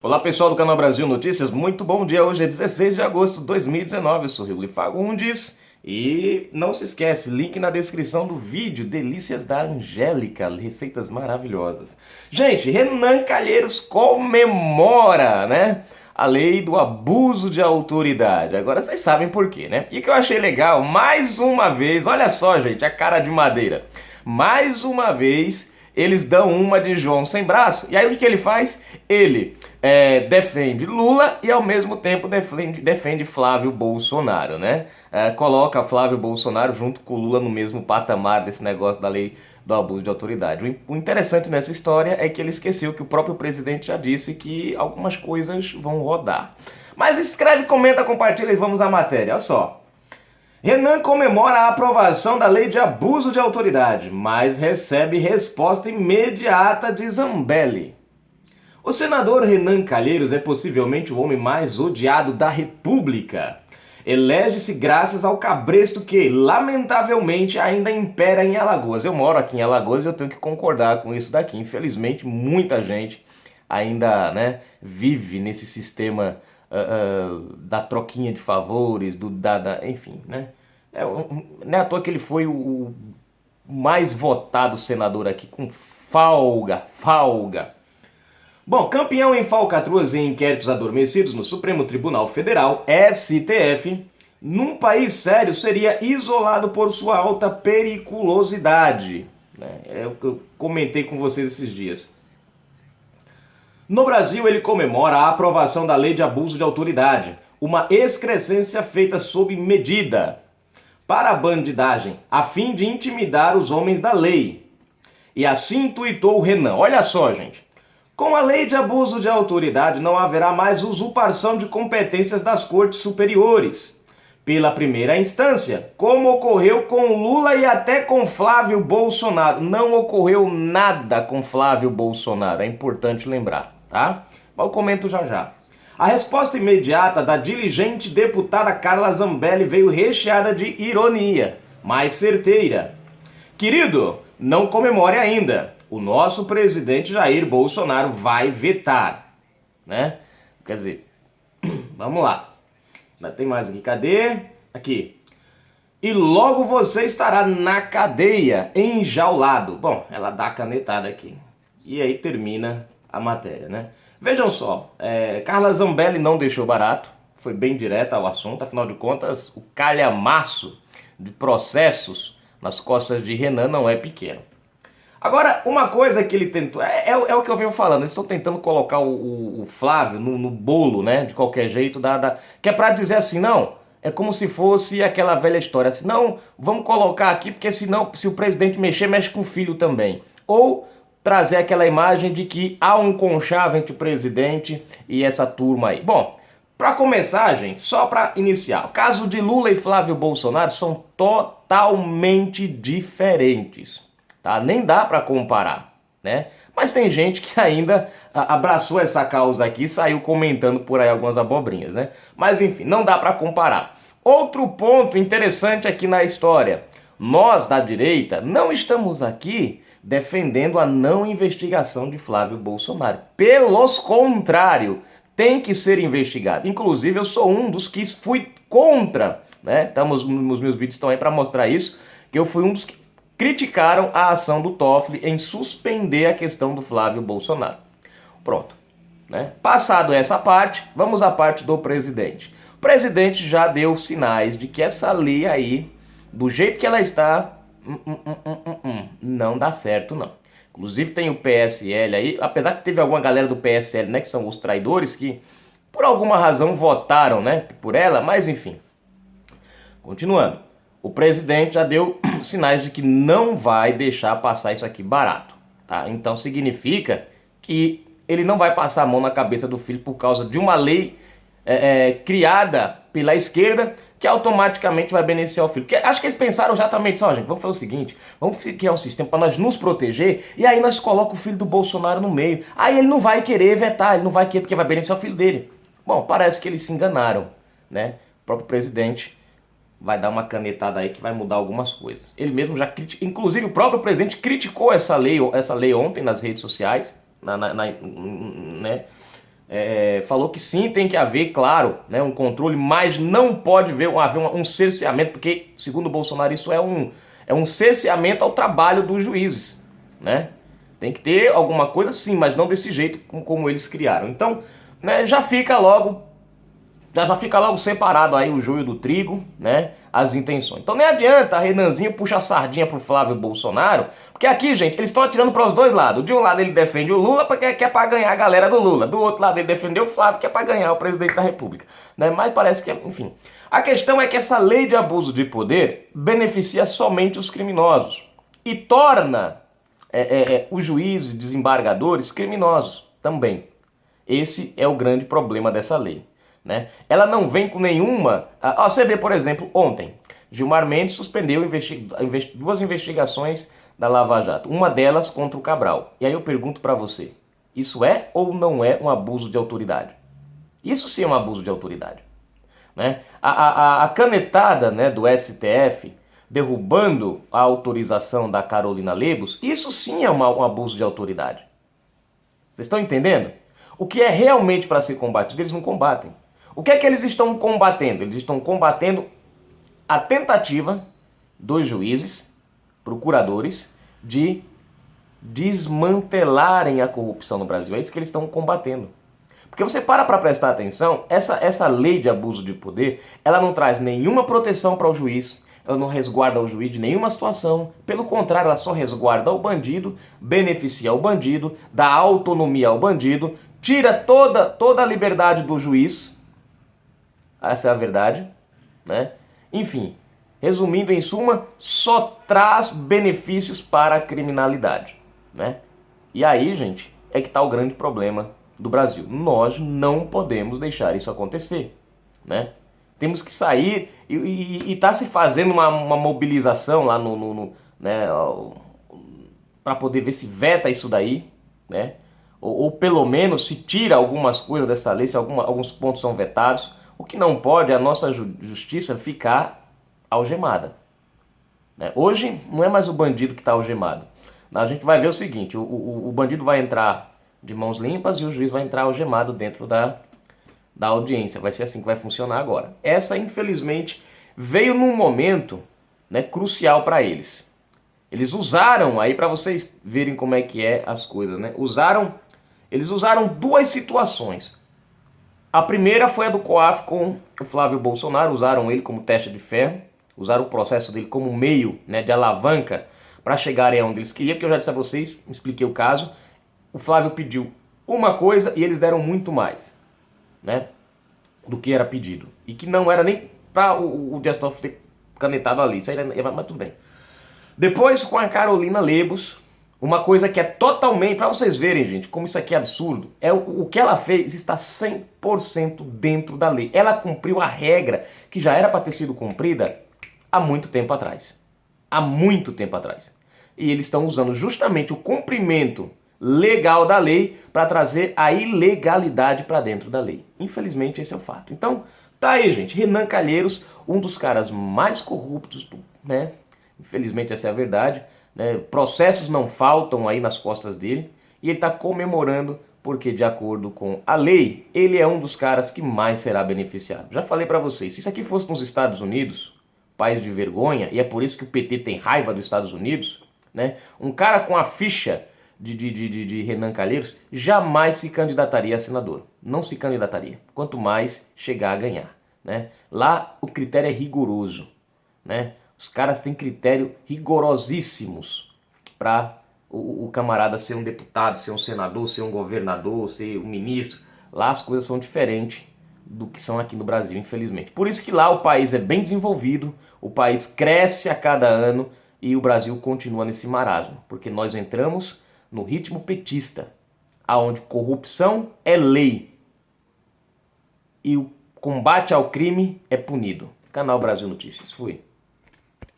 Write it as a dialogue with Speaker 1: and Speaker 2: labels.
Speaker 1: Olá pessoal do canal Brasil Notícias, muito bom dia, hoje é 16 de agosto de 2019, eu sou Rigoli Fagundes e não se esquece, link na descrição do vídeo, delícias da Angélica, receitas maravilhosas. Gente, Renan Calheiros comemora, né, a lei do abuso de autoridade, agora vocês sabem por quê, né? E o que eu achei legal, mais uma vez, olha só gente, a cara de madeira, mais uma vez eles dão uma de João sem braço. E aí o que ele faz? Ele defende Lula e ao mesmo tempo defende Flávio Bolsonaro, né? Coloca Flávio Bolsonaro junto com Lula no mesmo patamar desse negócio da lei do abuso de autoridade. O interessante nessa história é que ele esqueceu que o próprio presidente já disse que algumas coisas vão rodar. Mas escreve, comenta, compartilha e vamos à matéria. Olha só. Renan comemora a aprovação da lei de abuso de autoridade, mas recebe resposta imediata de Zambelli. O senador Renan Calheiros é possivelmente o homem mais odiado da República. Elege-se graças ao cabresto que, lamentavelmente, ainda impera em Alagoas. Eu moro aqui em Alagoas e eu tenho que concordar com isso daqui. Infelizmente, muita gente ainda, né, vive nesse sistema da troquinha de favores, enfim, né? Não é à toa que ele foi o mais votado senador aqui, com folga. Bom, campeão em falcatruas e inquéritos adormecidos no Supremo Tribunal Federal, STF, num país sério seria isolado por sua alta periculosidade. Né? É o que eu comentei com vocês esses dias. No Brasil, ele comemora a aprovação da lei de abuso de autoridade, uma excrescência feita sob medida para a bandidagem, a fim de intimidar os homens da lei. E assim tuitou Renan. Olha só, gente. Com a lei de abuso de autoridade não haverá mais usurpação de competências das cortes superiores. Pela primeira instância, como ocorreu com Lula e até com Flávio Bolsonaro. Não ocorreu nada com Flávio Bolsonaro, é importante lembrar, tá? Mas eu comento já. A resposta imediata da diligente deputada Carla Zambelli veio recheada de ironia, mas certeira. Querido, não comemore ainda. O nosso presidente Jair Bolsonaro vai vetar, né? Quer dizer, vamos lá. Tem mais aqui, cadê? Aqui. E logo você estará na cadeia, enjaulado. Bom, ela dá a canetada aqui. E aí termina a matéria, né? Vejam só, Carla Zambelli não deixou barato, foi bem direta ao assunto, afinal de contas, o calhamaço de processos nas costas de Renan não é pequeno. Agora, uma coisa que ele tentou, é o que eu venho falando, eles estão tentando colocar o Flávio no bolo, né, de qualquer jeito, que é pra dizer assim, não, é como se fosse aquela velha história, assim, não, vamos colocar aqui, porque senão, se o presidente mexer, mexe com o filho também. Ou trazer aquela imagem de que há um conchavo entre o presidente e essa turma aí. Bom, para começar, gente, só para iniciar, o caso de Lula e Flávio Bolsonaro são totalmente diferentes, tá? Nem dá para comparar, né? Mas tem gente que ainda abraçou essa causa aqui e saiu comentando por aí algumas abobrinhas, né? Mas enfim, não dá para comparar. Outro ponto interessante aqui na história, nós da direita não estamos aqui defendendo a não investigação de Flávio Bolsonaro. Pelos contrário, tem que ser investigado. Inclusive, eu sou um dos que fui contra, né? Os meus vídeos estão aí para mostrar isso, que eu fui um dos que criticaram a ação do Toffoli em suspender a questão do Flávio Bolsonaro. Pronto, né? Passado essa parte, vamos à parte do presidente. O presidente já deu sinais de que essa lei aí, do jeito que ela está, não dá certo não. Inclusive tem o PSL aí, apesar que teve alguma galera do PSL, né, que são os traidores, que por alguma razão votaram, né, por ela, mas enfim. Continuando, o presidente já deu sinais de que não vai deixar passar isso aqui barato, tá? Então significa que ele não vai passar a mão na cabeça do filho por causa de uma lei criada pela esquerda, que automaticamente vai beneficiar o filho. Porque acho que eles pensaram exatamente só, gente, vamos fazer o seguinte, vamos criar um sistema para nós nos proteger, e aí nós colocamos o filho do Bolsonaro no meio. Aí ele não vai querer vetar, ele não vai querer porque vai beneficiar o filho dele. Bom, parece que eles se enganaram, né? O próprio presidente vai dar uma canetada aí que vai mudar algumas coisas. Ele mesmo já criticou, inclusive o próprio presidente criticou essa lei ontem nas redes sociais, né? falou que sim, tem que haver, claro, né, um controle, mas não pode haver um cerceamento, porque, segundo o Bolsonaro, isso é um cerceamento ao trabalho dos juízes, né? Tem que ter alguma coisa sim, mas não desse jeito como eles criaram. Então, né, já fica logo separado aí o joio do trigo, né? As intenções. Então nem adianta a Renanzinho puxar a sardinha pro Flávio Bolsonaro, porque aqui, gente, eles estão atirando para os dois lados. De um lado ele defende o Lula porque quer para ganhar a galera do Lula. Do outro lado ele defendeu o Flávio que é para ganhar o presidente da República, né? Mas parece que, enfim. A questão é que essa lei de abuso de poder beneficia somente os criminosos e torna os juízes, desembargadores criminosos também. Esse é o grande problema dessa lei, né? Ela não vem com nenhuma... você vê, por exemplo, ontem, Gilmar Mendes suspendeu duas investigações da Lava Jato. Uma delas contra o Cabral. E aí eu pergunto para você, isso é ou não é um abuso de autoridade? Isso sim é um abuso de autoridade, né? A canetada, né, do STF derrubando a autorização da Carolina Lebos, isso sim é um abuso de autoridade. Vocês estão entendendo? O que é realmente para ser combatido, eles não combatem. O que é que eles estão combatendo? Eles estão combatendo a tentativa dos juízes, procuradores, de desmantelarem a corrupção no Brasil. É isso que eles estão combatendo. Porque você para prestar atenção, essa lei de abuso de poder, ela não traz nenhuma proteção para o juiz, ela não resguarda o juiz de nenhuma situação, pelo contrário, ela só resguarda o bandido, beneficia o bandido, dá autonomia ao bandido, tira toda a liberdade do juiz, essa é a verdade, né? Enfim, resumindo em suma, só traz benefícios para a criminalidade, né? E aí, gente, é que está o grande problema do Brasil. Nós não podemos deixar isso acontecer, né? Temos que sair e tá se fazendo uma mobilização lá né, para poder ver se veta isso daí, né? Ou pelo menos se tira algumas coisas dessa lei, se alguns pontos são vetados. O que não pode é a nossa justiça ficar algemada, né? Hoje não é mais o bandido que está algemado. A gente vai ver o seguinte, o bandido vai entrar de mãos limpas e o juiz vai entrar algemado dentro da audiência. Vai ser assim que vai funcionar agora. Essa, infelizmente, veio num momento, né, crucial para eles. Eles usaram, aí para vocês verem como é que é as coisas, né? Eles usaram duas situações. A primeira foi a do COAF com o Flávio Bolsonaro, usaram ele como teste de ferro, usaram o processo dele como meio, né, de alavanca para chegarem aonde eles queriam, porque eu já disse a vocês, expliquei o caso, o Flávio pediu uma coisa e eles deram muito mais, né, do que era pedido. E que não era nem para o Dias Toffoli ter canetado ali, isso aí, mas tudo bem. Depois com a Carolina Lebos, uma coisa que é totalmente, para vocês verem, gente, como isso aqui é absurdo, o que ela fez está 100% dentro da lei. Ela cumpriu a regra que já era para ter sido cumprida há muito tempo atrás. Há muito tempo atrás. E eles estão usando justamente o cumprimento legal da lei para trazer a ilegalidade para dentro da lei. Infelizmente esse é o fato. Então, tá aí, gente, Renan Calheiros, um dos caras mais corruptos, né? Infelizmente essa é a verdade, né? Processos não faltam aí nas costas dele e ele está comemorando porque, de acordo com a lei, ele é um dos caras que mais será beneficiado. Já falei para vocês, se isso aqui fosse nos Estados Unidos, país de vergonha, e é por isso que o PT tem raiva dos Estados Unidos, né? Um cara com a ficha de Renan Calheiros jamais se candidataria a senador. Não se candidataria, quanto mais chegar a ganhar, né? Lá o critério é rigoroso, né? Os caras têm critério rigorosíssimos para o camarada ser um deputado, ser um senador, ser um governador, ser um ministro. Lá as coisas são diferentes do que são aqui no Brasil, infelizmente. Por isso que lá o país é bem desenvolvido, o país cresce a cada ano e o Brasil continua nesse marasmo, porque nós entramos no ritmo petista, aonde corrupção é lei e o combate ao crime é punido. Canal Brasil Notícias. Fui.